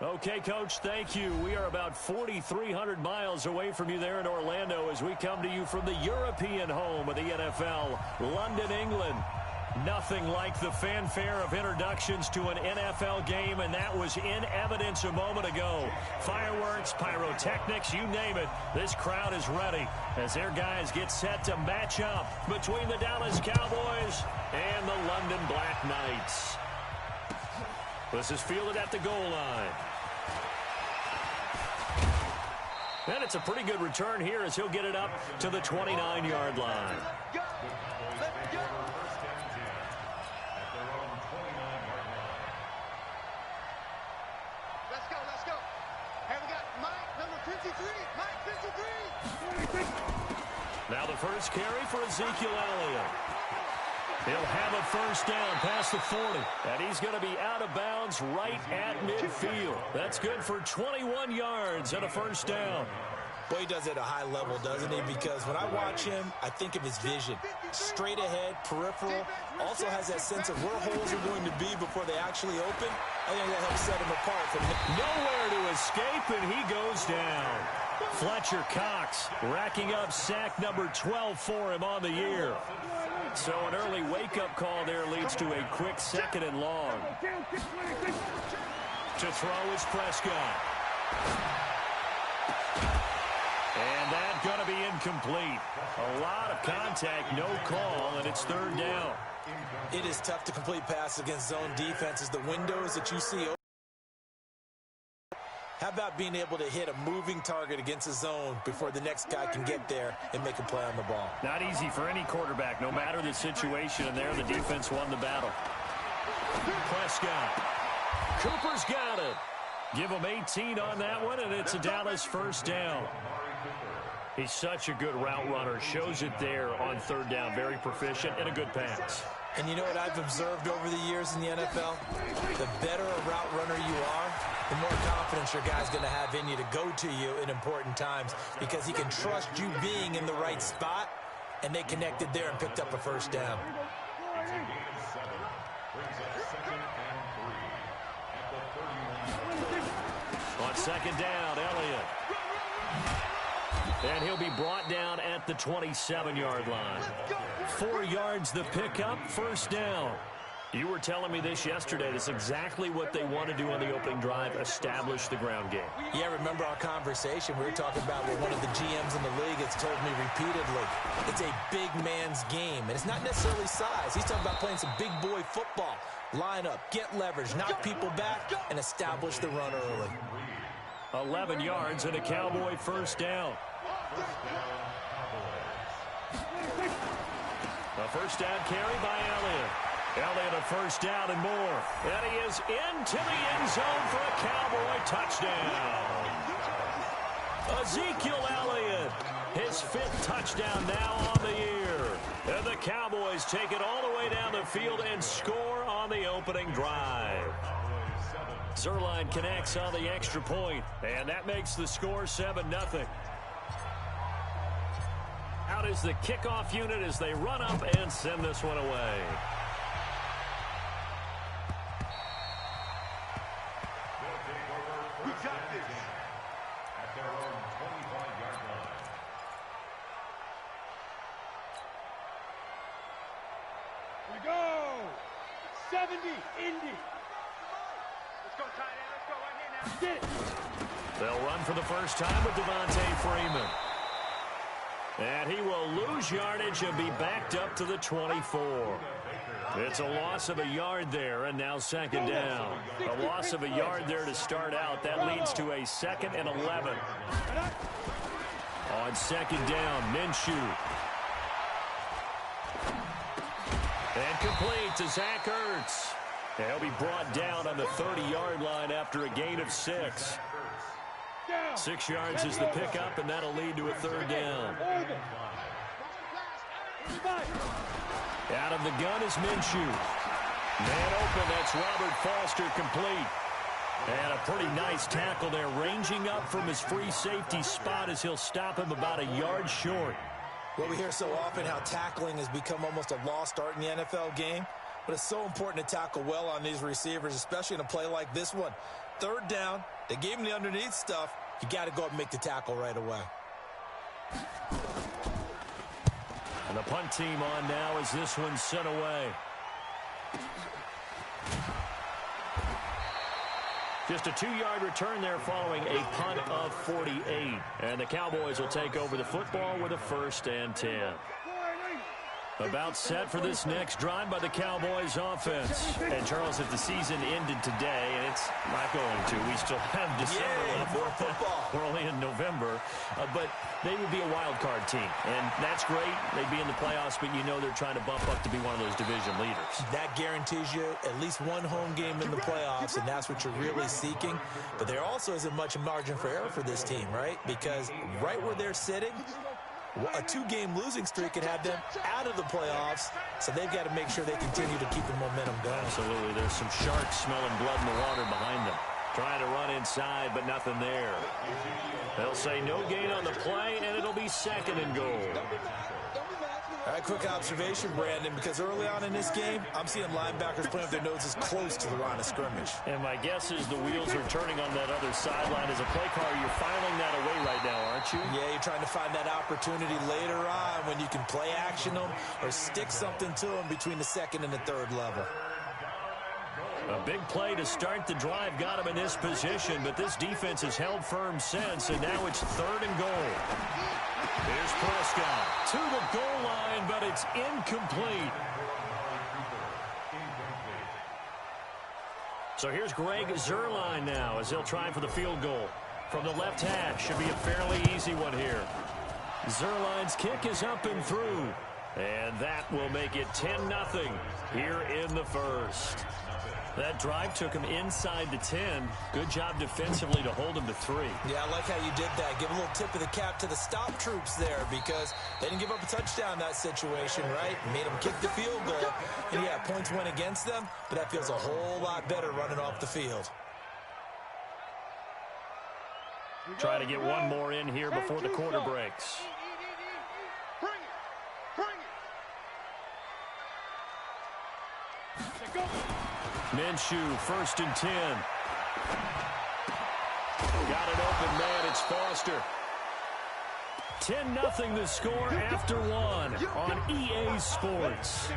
Okay, Coach, thank you. We are about 4,300 miles away from you there in Orlando as we come to you from the European home of the NFL, London, England. Nothing like the fanfare of introductions to an NFL game, and that was in evidence a moment ago. Fireworks, pyrotechnics, you name it. This crowd is ready as their guys get set to match up between the Dallas Cowboys and the London BlackKnights. This is fielded at the goal line. And it's a pretty good return here as he'll get it up to the 29-yard line. Let's go. Hey, we got Mike, number 53. Mike 53. Now the first carry for Ezekiel Elliott. He'll have a first down past the 40. And he's going to be out of bounds right at midfield. That's good for 21 yards and a first down. Well, he does it at a high level, doesn't he? Because when I watch him, I think of his vision. Straight ahead, peripheral. Also has that sense of where holes are going to be before they actually open. I think that helps set him apart from nowhere to escape, and he goes down. Fletcher Cox racking up sack number 12 for him on the year. So an early wake-up call there leads to a quick second and long. To throw is Prescott. And that's going to be incomplete. A lot of contact, no call, and it's third down. It is tough to complete passes against zone defenses. The windows that you see open. How about being able to hit a moving target against a zone before the next guy can get there and make a play on the ball? Not easy for any quarterback, no matter the situation, and there the defense won the battle. Prescott. Cooper's got it. Give him 18 on that one, and it's a Dallas first down. He's such a good route runner. Shows it there on third down. Very proficient and a good pass. And you know what I've observed over the years in the NFL? The better a route runner you are, the more confidence your guy's going to have in you to go to you in important times because he can trust you being in the right spot, and they connected there and picked up a first down. On second down, Elliott. And he'll be brought down at the 27-yard line. 4 yards the pickup, first down. You were telling me this yesterday. That's exactly what they want to do on the opening drive, establish the ground game. Yeah, remember our conversation. We were talking about what one of the GMs in the league has told me repeatedly. It's a big man's game, and it's not necessarily size. He's talking about playing some big boy football. Line up, get leverage, knock people back, and establish the run early. 11 yards and a Cowboy first down. A first down carry by Elliott. Elliott a first down and more. And he is into the end zone for a Cowboy touchdown. Ezekiel Elliott, his 5th touchdown now on the year. And the Cowboys take it all the way down the field and score on the opening drive. Zerline connects on the extra point, and that makes the score 7-0. Out is the kickoff unit as they run up and send this one away. We got this. At their own 25-yard line. We go. 70, Indy. Let's go, tight end. Let's go right here now. Get it. They'll run for the first time with Devontae Freeman. And he will lose yardage and be backed up to the 24. It's a loss of a yard there, and now second down. A loss of a yard there to start out. That leads to a 2nd and 11. On second down, Minshew. And complete to Zach Ertz. He'll be brought down on the 30-yard line after a gain of 6. 6 yards is the pickup, and that'll lead to a third down. Out of the gun is Minshew. Man open, that's Robert Foster complete. And a pretty nice tackle there, ranging up from his free safety spot as he'll stop him about a yard short. Well, we hear so often how tackling has become almost a lost art in the NFL game. But it's so important to tackle well on these receivers, especially in a play like this one. third down. They gave him the underneath stuff. You got to go up and make the tackle right away. And the punt team on now as this one's sent away. Just a 2-yard return there following a punt of 48. And the Cowboys will take over the football with a 1st and 10. About set for this next drive by the Cowboys offense. And Charles, if the season ended today, and it's not going to, we still have December left. More football. We're only in November. But they would be a wild card team. And that's great. They'd be in the playoffs, but you know they're trying to bump up to be one of those division leaders. That guarantees you at least one home game in the playoffs, and that's what you're really seeking. But there also isn't much margin for error for this team, right? Because right where they're sitting, a 2-game losing streak could have them out of the playoffs, so they've got to make sure they continue to keep the momentum going. Absolutely. There's some sharks smelling blood in the water behind them. Trying to run inside, but nothing there. They'll say no gain on the play, and it'll be 2nd and goal. All right, quick observation, Brandon, because early on in this game, I'm seeing linebackers playing with their noses close to the line of scrimmage. And my guess is the wheels are turning on that other sideline. As a play caller, you're filing that away right now, aren't you? Yeah, you're trying to find that opportunity later on when you can play action them or stick something to them between the 2nd and the 3rd level. A big play to start the drive got him in this position, but this defense has held firm since, and now it's 3rd and goal. Here's Prescott to the goal line, but it's incomplete. So here's Greg Zuerlein now as he'll try for the field goal. From the left hash, should be a fairly easy one here. Zuerlein's kick is up and through, and that will make it 10-0 here in the 1st. That drive took him inside the 10. Good job defensively to hold him to 3. Yeah, I like how you did that. Give a little tip of the cap to the stop troops there because they didn't give up a touchdown in that situation, right? Made them kick the field goal. And, yeah, points went against them, but that feels a whole lot better running off the field. Try to get one more in here before the quarter breaks. Minshew, 1st and 10. Got an open man. It's Foster. 10-0 the score after 1 on EA Sports.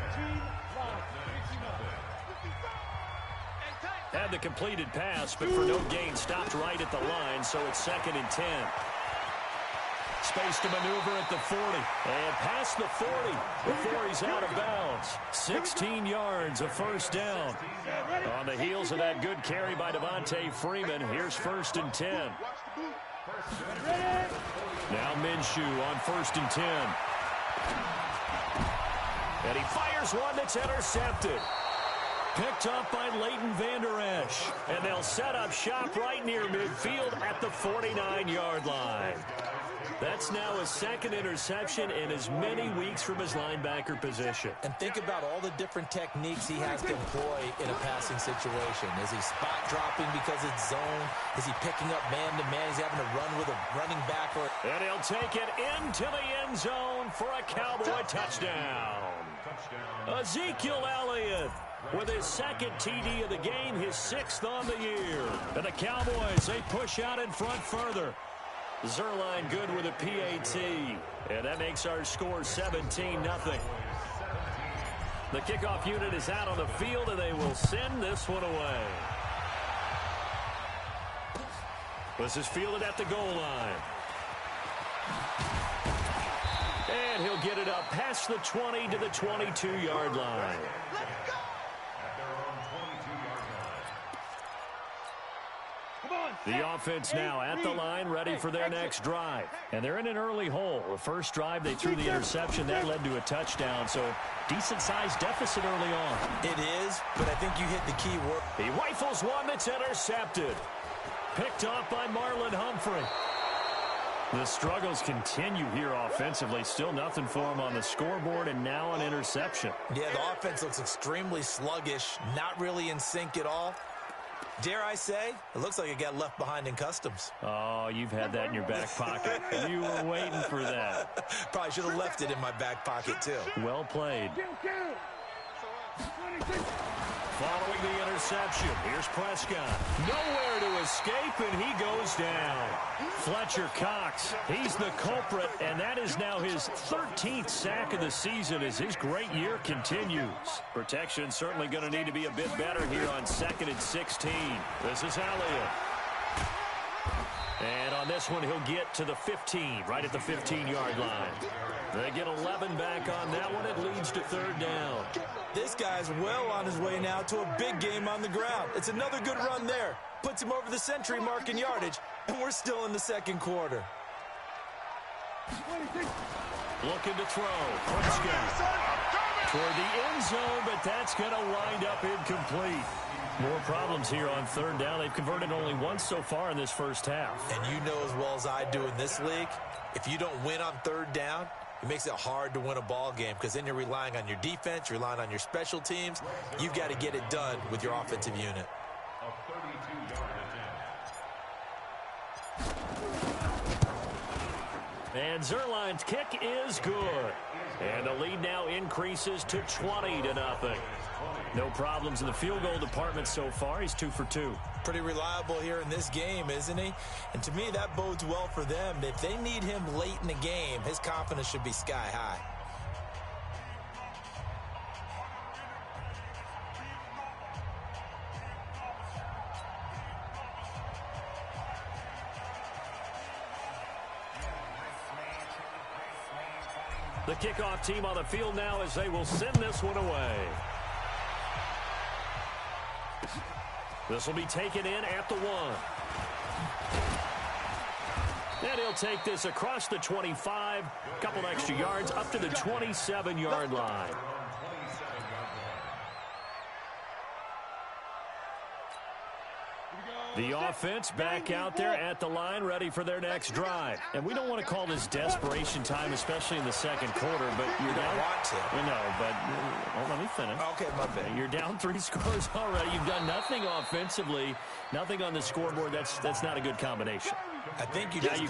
Had the completed pass, but for no gain, stopped right at the line, so it's 2nd and 10. Space to maneuver at the 40. And past the 40 before he's out of bounds. 16 yards, a 1st down. On the heels of that good carry by Devontae Freeman, here's 1st and 10. Now Minshew on 1st and 10. And he fires one that's intercepted. Picked up by Leighton Vander Esch. And they'll set up shop right near midfield at the 49-yard line. That's now his 2nd interception in as many weeks from his linebacker position. And think about all the different techniques he has to employ in a passing situation. Is he spot dropping because it's zone? Is he picking up man-to-man? Is he having to run with a running back? And he'll take it into the end zone for a Cowboy touchdown. Ezekiel Elliott with his 2nd TD of the game, his 6th on the year. And the Cowboys, they push out in front further. Zuerlein good with a PAT. And that makes our score 17-0. The kickoff unit is out on the field, and they will send this one away. This is fielded at the goal line. And he'll get it up past the 20 to the 22-yard line. The offense now at the line, ready for their next drive. And they're in an early hole. The first drive, they threw the interception. That led to a touchdown, so decent-sized deficit early on. It is, but I think you hit the key word. He rifles one that's intercepted. Picked off by Marlon Humphrey. The struggles continue here offensively. Still nothing for him on the scoreboard, and now an interception. Yeah, the offense looks extremely sluggish, not really in sync at all. Dare I say, it looks like it got left behind in customs. Oh, you've had that in your back pocket. You were waiting for that. Probably should have left it in my back pocket, too. Well played. following the interception. Here's Prescott. Nowhere to escape, and he goes down. Fletcher Cox, he's the culprit, and that is now his 13th sack of the season as his great year continues. Protection certainly going to need to be a bit better here on 2nd and 16. This is Elliott. And on this one, he'll get to the 15, right at the 15-yard line. They get 11 back on that one. It leads to 3rd down. This guy's well on his way now to a big game on the ground. It's another good run there. Puts him over the century mark in yardage, and we're still in the 2nd quarter. Looking to throw. Prescott toward the end zone, but that's going to wind up incomplete. More problems here on 3rd down. They've converted only once so far in this first half. And you know as well as I do in this league, if you don't win on 3rd down, it makes it hard to win a ball game because then you're relying on your defense, you're relying on your special teams. You've got to get it done with your offensive unit. And Zerline's kick is good. And the lead now increases to 20-0. No problems in the field goal department so far. He's 2 for 2. Pretty reliable here in this game, isn't he? And to me, that bodes well for them. If they need him late in the game, his confidence should be sky high. The kickoff team on the field now as they will send this one away. This will be taken in at the 1. And he'll take this across the 25, couple extra yards up to the 27-yard line. The offense back out there at the line, ready for their next drive. And we don't want to call this desperation time, especially in the 2nd quarter, but you're down. Want to. We know, but let me finish. Okay, my bad. You're down 3 scores already. You've done nothing offensively, nothing on the scoreboard. That's not a good combination. I think you just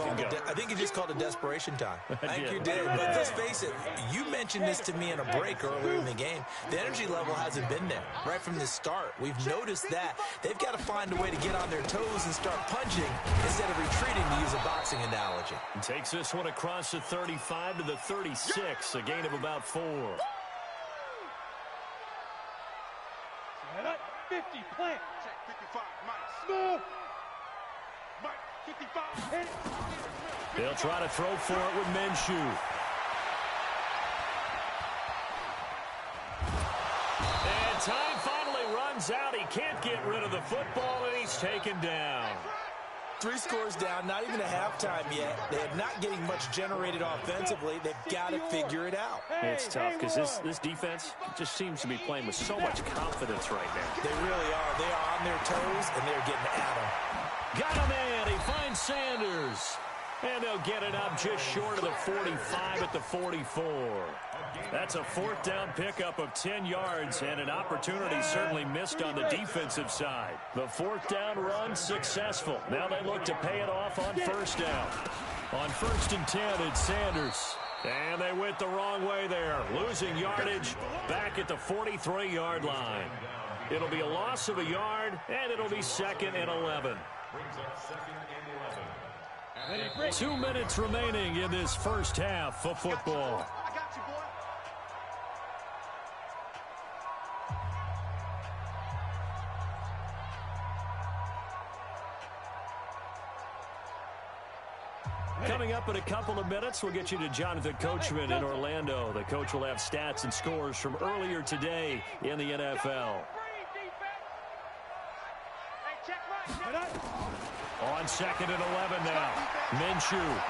called it desperation time. I think you did. But let's face it, you mentioned this to me in a break earlier in the game. The energy level hasn't been there right from the start. We've noticed that. They've got to find a way to get on their toes and start punching instead of retreating, to use a boxing analogy. And takes this one across the 35 to the 36, a gain of about 4. Set up, 50, plant. Check 55, Mike. Move. Mike, 55, hit. They'll try to throw for it with Minshew. And time finally runs out. He can't get rid of the football, and he's taken down. 3 scores down, not even a halftime yet. They're not getting much generated offensively. They've got to figure it out. It's tough because this defense just seems to be playing with so much confidence right now. They really are. They are on their toes, and they're getting at them. Got him in. He finds Sanders. And they'll get it up just short of the 45 at the 44. That's a 4th down pickup of 10 yards and an opportunity certainly missed on the defensive side. The 4th down run successful. Now they look to pay it off on 1st down. On 1st and 10, it's Sanders. And they went the wrong way there, losing yardage back at the 43-yard line. It'll be a loss of a yard, and it'll be 2nd and 11. 2 minutes remaining in this first half of football. Coming up in a couple of minutes, we'll get you to Jonathan Coachman in Orlando. The coach will have stats and scores from earlier today in the NFL. On 2nd and 11 now. Minshew.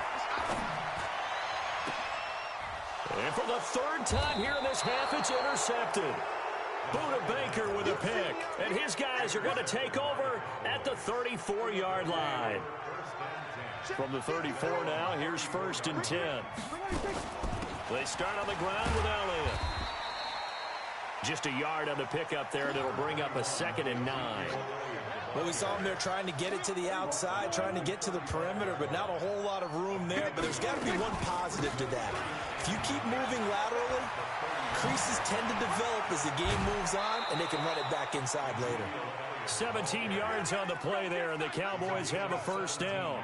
And for the 3rd time here in this half, it's intercepted. Buda Baker with a pick. And his guys are going to take over at the 34-yard line. From the 34 now, here's 1st and 10. They start on the ground with Elliott. Just a yard on the pickup there, and it'll bring up a 2nd and 9. Well, we saw them there trying to get it to the outside, trying to get to the perimeter, but not a whole lot of room there. But there's got to be one positive to that. If you keep moving laterally, creases tend to develop as the game moves on, and they can run it back inside later. 17 yards on the play there, and the Cowboys have a first down.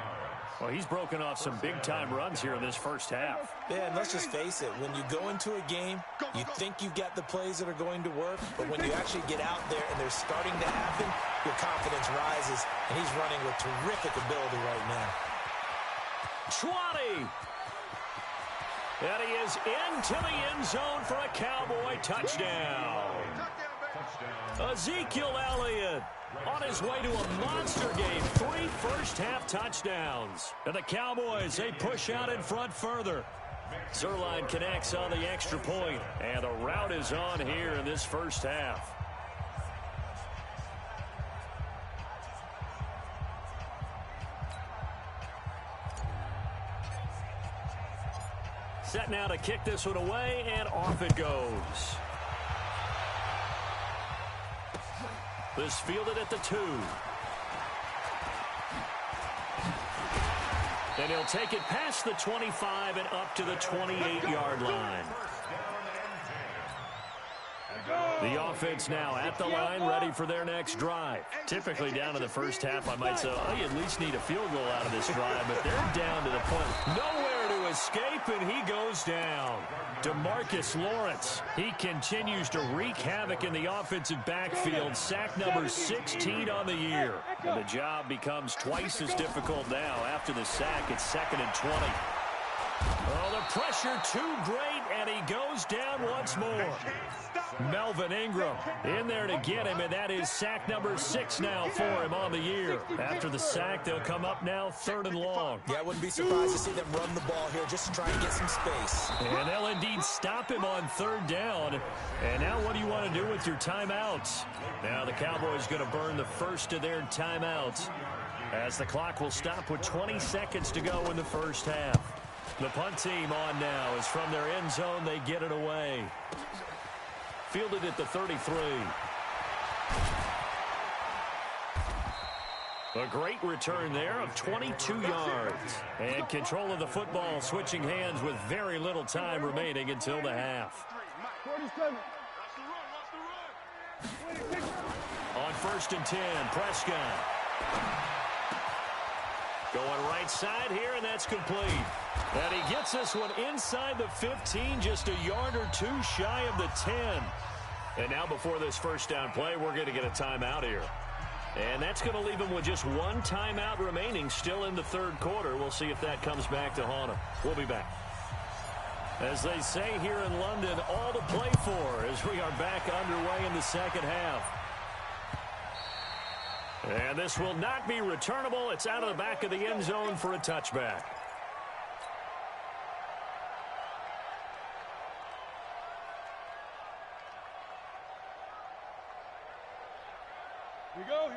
Well, he's broken off some big-time runs here in this first half. Yeah, and let's just face it. When you go into a game, you think you've got the plays that are going to work, but when you actually get out there and they're starting to happen, your confidence rises, and he's running with terrific ability right now. 20. And he is into the end zone for a Cowboy touchdown. Ezekiel Elliott on his way to a monster game. 3 first-half touchdowns. And the Cowboys, they push out in front further. Zerline connects on the extra point, and the route is on here in this first half. Set now to kick this one away, and off it goes. This fielded at the 2. And he'll take it past the 25 and up to the 28-yard line. The offense now at the line, ready for their next drive. Typically down in the first half, I might say, oh, you at least need a field goal out of this drive, but they're down to the point. Nowhere to escape, and he goes down. DeMarcus Lawrence, he continues to wreak havoc in the offensive backfield. Sack number 16 on the year. And the job becomes twice as difficult now. After the sack, it's 2nd and 20. Oh, the pressure too great, and he goes down once more. Melvin Ingram in there to get him, and that is sack number 6 now for him on the year. After the sack, they'll come up now 3rd and long. Yeah, I wouldn't be surprised to see them run the ball here just to try and get some space. And they'll indeed stop him on 3rd down. And now what do you want to do with your timeouts? Now the Cowboys going to burn the first of their timeouts as the clock will stop with 20 seconds to go in the first half. The punt team on now is from their end zone. They get it away. Fielded at the 33. A great return there of 22 yards. And control of the football switching hands with very little time remaining until the half. 47. On 1st and 10, Prescott. Going right side here, and that's complete. And he gets this one inside the 15, just a yard or 2 shy of the 10. And now before this first down play, we're going to get a timeout here. And that's going to leave him with just 1 timeout remaining still in the 3rd quarter. We'll see if that comes back to haunt him. We'll be back. As they say here in London, all to play for as we are back underway in the second half. And this will not be returnable. It's out of the back of the end zone for a touchback.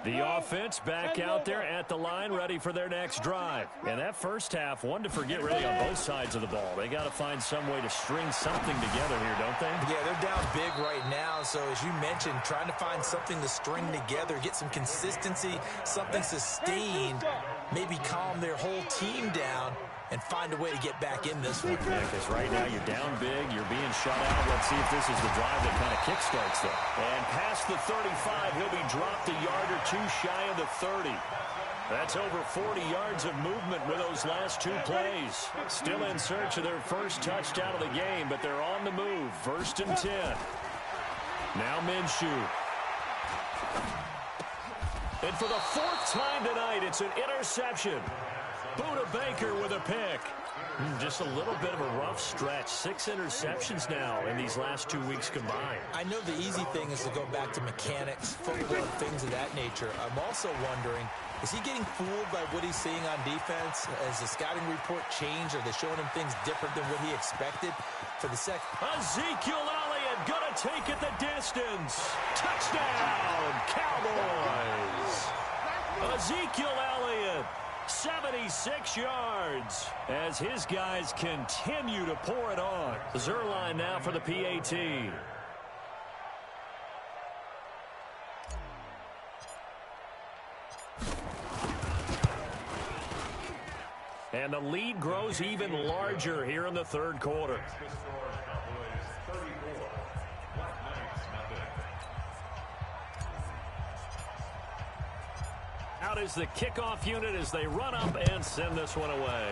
The offense back out there at the line, ready for their next drive. And that first half, one to forget really on both sides of the ball. They got to find some way to string something together here, don't they? Yeah, they're down big right now. So as you mentioned, trying to find something to string together, get some consistency, something sustained, maybe calm their whole team down and find a way to get back in this one. Yeah, because right now you're down big, you're being shut out. Let's see if this is the drive that kind of kickstarts them. And past the 35, he'll be dropped a yard or 2 shy of the 30. That's over 40 yards of movement with those last 2 plays. Still in search of their first touchdown of the game, but they're on the move. 1st and 10. Now Minshew. And for the 4th time tonight, it's an interception. Buda Baker with a pick. Just a little bit of a rough stretch. 6 interceptions now in these last 2 weeks combined. I know the easy thing is to go back to mechanics, football, things of that nature. I'm also wondering, is he getting fooled by what he's seeing on defense? Has the scouting report changed? Are they showing him things different than what he expected? For the second. Ezekiel Elliott gonna take it the distance. Touchdown, Cowboys. Ezekiel Elliott. 76 yards as his guys continue to pour it on. Zerline now for the PAT. And the lead grows even larger here in the third quarter. Out is the kickoff unit as they run up and send this one away.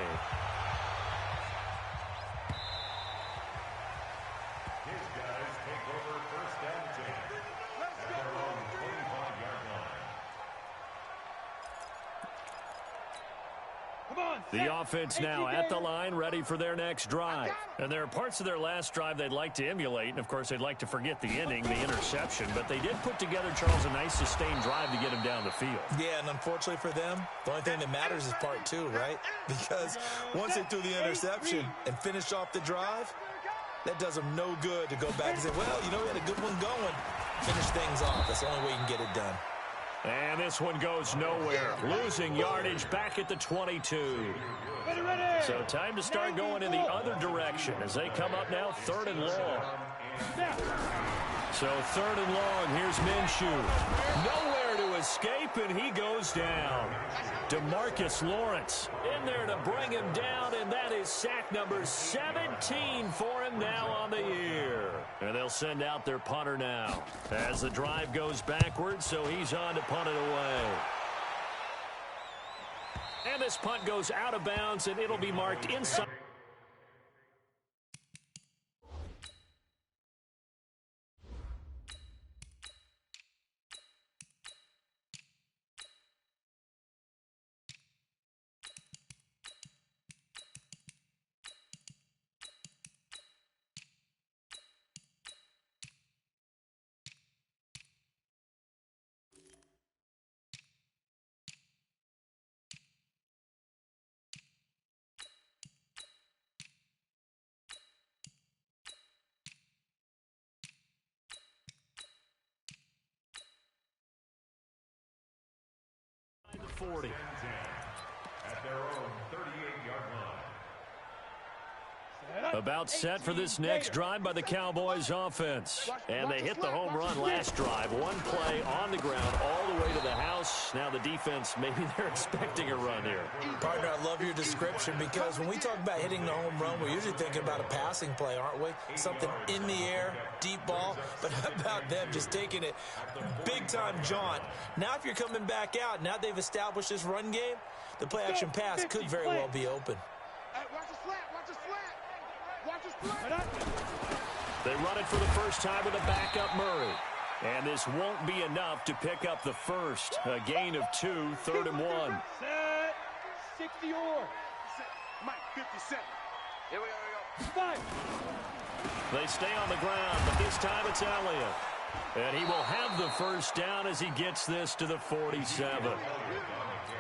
The offense now at the line, ready for their next drive. And there are parts of their last drive they'd like to emulate. And, of course, they'd like to forget the inning, the interception. But they did put together, Charles, a nice sustained drive to get him down the field. Yeah, and unfortunately for them, the only thing that matters is part two, right? Because once they threw the interception and finished off the drive, that does them no good to go back and say, well, you know, we had a good one going. Finish things off. That's the only way you can get it done. And this one goes nowhere. Losing yardage back at the 22. So time to start going in the other direction as they come up now 3rd and long. So 3rd and long, here's Minshew. Nowhere to escape, and he goes down. DeMarcus Lawrence in there to bring him down, and that is sack number 17 for him now on the year. And they'll send out their punter now as the drive goes backwards, so he's on to punt it away. And this punt goes out of bounds, and it'll be marked inside. The 40. At their own 38-yard line. About set for this next drive by the Cowboys offense. And they hit the home run last drive. One play on the ground all the way to the house. Now the defense, maybe they're expecting a run here. Partner, I love your description because when we talk about hitting the home run, we're usually thinking about a passing play, aren't we? Something in the air, deep ball. But how about them just taking it big-time jaunt? Now if you're coming back out, now they've established this run game, the play-action pass could very well be open. Watch the slant, watch the slant. Watch the slant. They run it for the first time with a backup Murray. And this won't be enough to pick up the first. A gain of 2, 3rd and 1. Set. 60 or. Mike, 57. Here we go. 5. They stay on the ground, but this time it's Elliott. And he will have the first down as he gets this to the 47.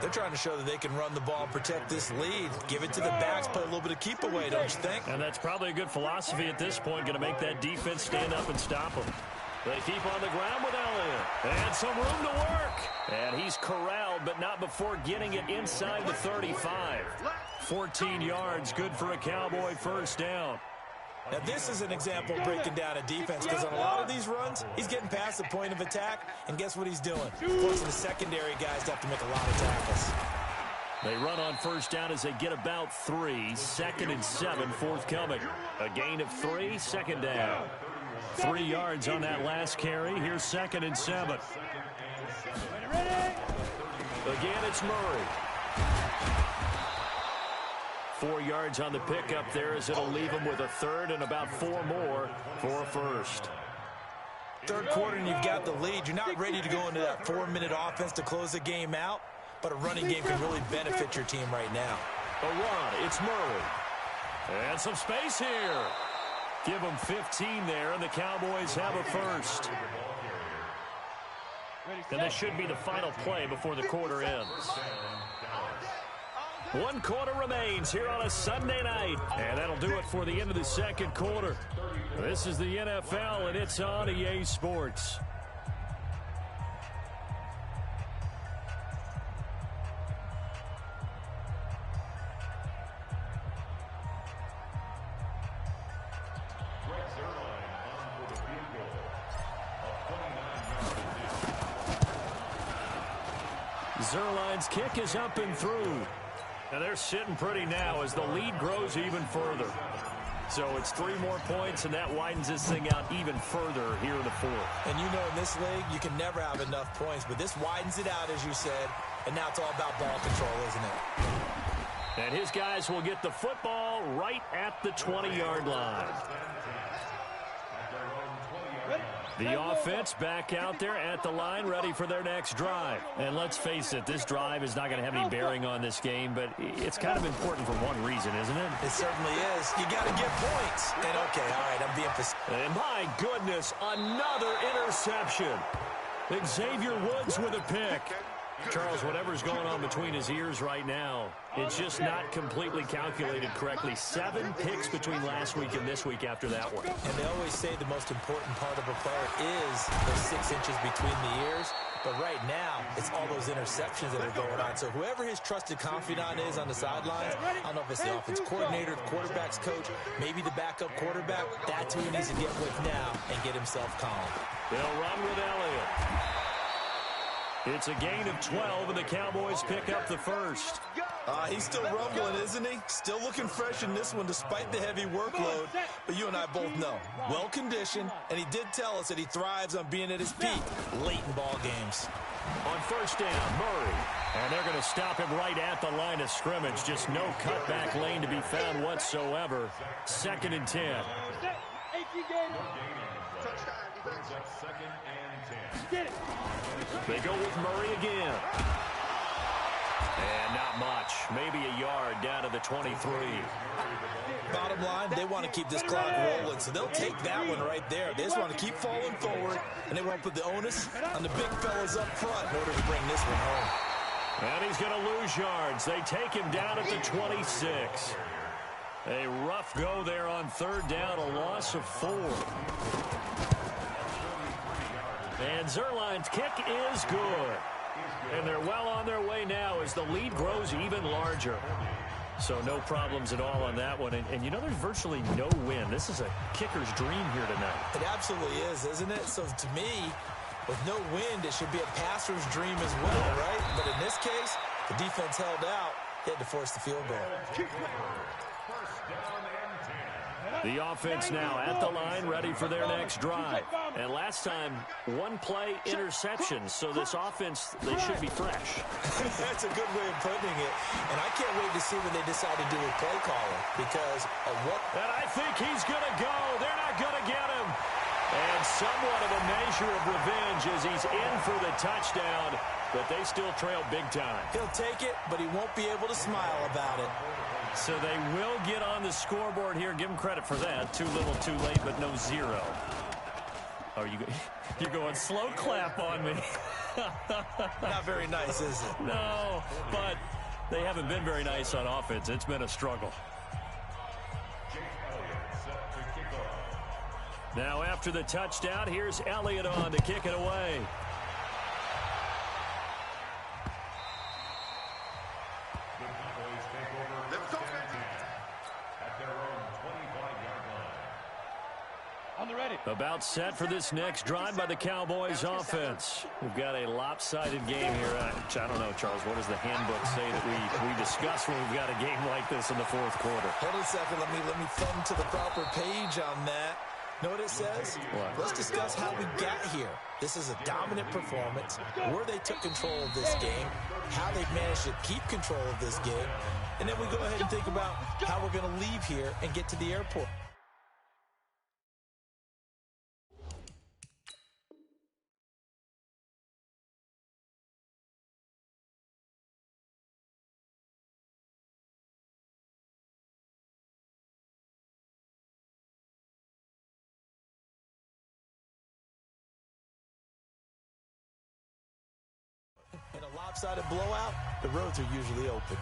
They're trying to show that they can run the ball, protect this lead, give it to the backs, play a little bit of keep away, don't you think? And that's probably a good philosophy at this point, going to make that defense stand up and stop them. They keep on the ground with Elliott. And some room to work. And he's corralled, but not before getting it inside the 35. 14 yards, good for a Cowboy first down. Now, this is an example of breaking down a defense because on a lot of these runs, he's getting past the point of attack, and guess what he's doing? Forcing the secondary guys to have to make a lot of tackles. They run on first down as they get about 3. 2nd and 7, forthcoming. A gain of 3, 2nd down. 3 yards on that last carry. Here's 2nd and 7. Again, it's Murray. 4 yards on the pickup there as it'll leave him with a 3rd and about 4 more for a first. Third quarter and you've got the lead. You're not ready to go into that 4-minute offense to close the game out, but a running game can really benefit your team right now. A run, it's Murray. And some space here. Give them 15 there, and the Cowboys have a first. And this should be the final play before the quarter ends. 1 quarter remains here on a Sunday night. And that'll do it for the end of the second quarter. This is the NFL, and it's on EA Sports. Zerline's kick is up and through. And they're sitting pretty now as the lead grows even further. So it's 3 more points, and that widens this thing out even further here in the 4th. And you know in this league, you can never have enough points, but this widens it out, as you said, and now it's all about ball control, isn't it? And his guys will get the football right at the 20-yard line. The offense back out there at the line, ready for their next drive. And let's face it, this drive is not going to have any bearing on this game, but it's kind of important for one reason, isn't it? It certainly is. You got to get points. And, okay, all right, I'm being specific. And my goodness, another interception. Xavier Woods with a pick. Charles, whatever's going on between his ears right now, it's just not completely calculated correctly. 7 picks between last week and this week after that one. And they always say the most important part of a player is those 6 inches between the ears. But right now, it's all those interceptions that are going on. So whoever his trusted confidant is on the sidelines, I don't know if it's the offense coordinator, the quarterback's coach, maybe the backup quarterback, that's who he needs to get with now and get himself calm. They'll run with Elliott. It's a gain of 12, and the Cowboys pick up the first. He's still rumbling, isn't he? Still looking fresh in this one despite the heavy workload. But you and I both know, well-conditioned, and he did tell us that he thrives on being at his peak late in ball games. On first down, Murray. And they're going to stop him right at the line of scrimmage. Just no cutback lane to be found whatsoever. 2nd and 10. They go with Murray again. And not much. Maybe a yard down to the 23. Bottom line, they want to keep this clock rolling, so they'll take that one right there. They just want to keep falling forward, and they want to put the onus on the big fellas up front in order to bring this one home. And he's going to lose yards. They take him down at the 26. A rough go there on 3rd down, a loss of 4. And Zerline's kick is good. And they're well on their way now as the lead grows even larger. So no problems at all on that one. And you know, there's virtually no wind. This is a kicker's dream here tonight. It absolutely is, isn't it? So to me, with no wind, it should be a passer's dream as well, right? But in this case, the defense held out. They had to force the field goal. The offense now at the line, ready for their next drive. And last time, 1-play interception. So this offense, they should be fresh. That's a good way of putting it. And I can't wait to see what they decide to do with play calling because of what. And I think he's going to go. They're not going to get him. And somewhat of a measure of revenge as he's in for the touchdown. But they still trail big time. He'll take it, but he won't be able to smile about it. So they will get on the scoreboard here. Give them credit for that. Too little, too late, but no 0. Oh, you're going slow clap on me. Not very nice, is it? No, but they haven't been very nice on offense. It's been a struggle. Now after the touchdown, here's Elliott on to kick it away. About set for this next drive by the Cowboys offense. We've got a lopsided game here. I don't know, Charles, what does the handbook say that we discuss when we've got a game like this in the 4th quarter? Hold on a second. Let me thumb to the proper page on that. Know what it says? What? Let's discuss how we got here. This is a dominant performance, where they took control of this game, how they've managed to keep control of this game, and then we go ahead and think about how we're going to leave here and get to the airport. In a lopsided blowout, the roads are usually open.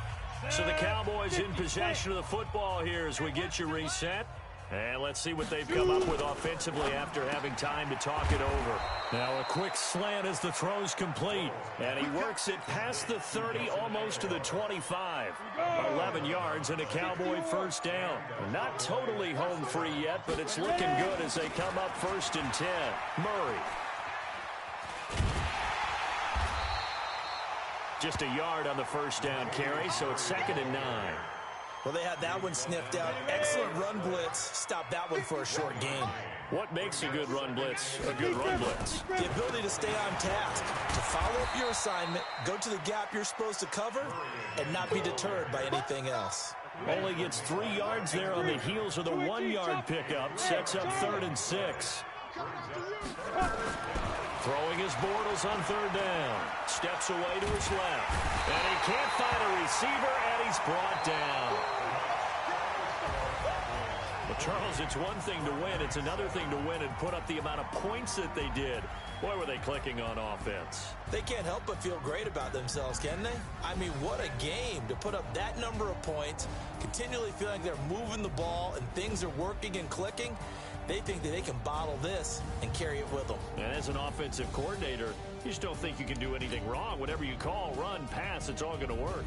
So the Cowboys in possession of the football here as we get you reset. And let's see what they've come up with offensively after having time to talk it over. Now a quick slant as the throw's complete. And he works it past the 30, almost to the 25. 11 yards and a Cowboy first down. Not totally home free yet, but it's looking good as they come up 1st and 10. Murray. Just a yard on the first down carry, so it's 2nd and 9. Well, they had that one sniffed out. Excellent run blitz. Stop that one for a short gain. What makes a good run blitz a good run blitz? The ability to stay on task, to follow up your assignment, go to the gap you're supposed to cover, and not be deterred by anything else. Only gets 3 yards there on the heels of the 1-yard pickup. Sets up 3rd and 6. Throwing his Bortles on 3rd down. Steps away to his left. And he can't find a receiver, and he's brought down. Well, Charles, it's one thing to win. It's another thing to win and put up the amount of points that they did. Boy, were they clicking on offense. They can't help but feel great about themselves, can they? I mean, what a game to put up that number of points, continually feeling like they're moving the ball and things are working and clicking. They think that they can bottle this and carry it with them. And as an offensive coordinator, you just don't think you can do anything wrong. Whatever you call, run, pass, it's all going to work.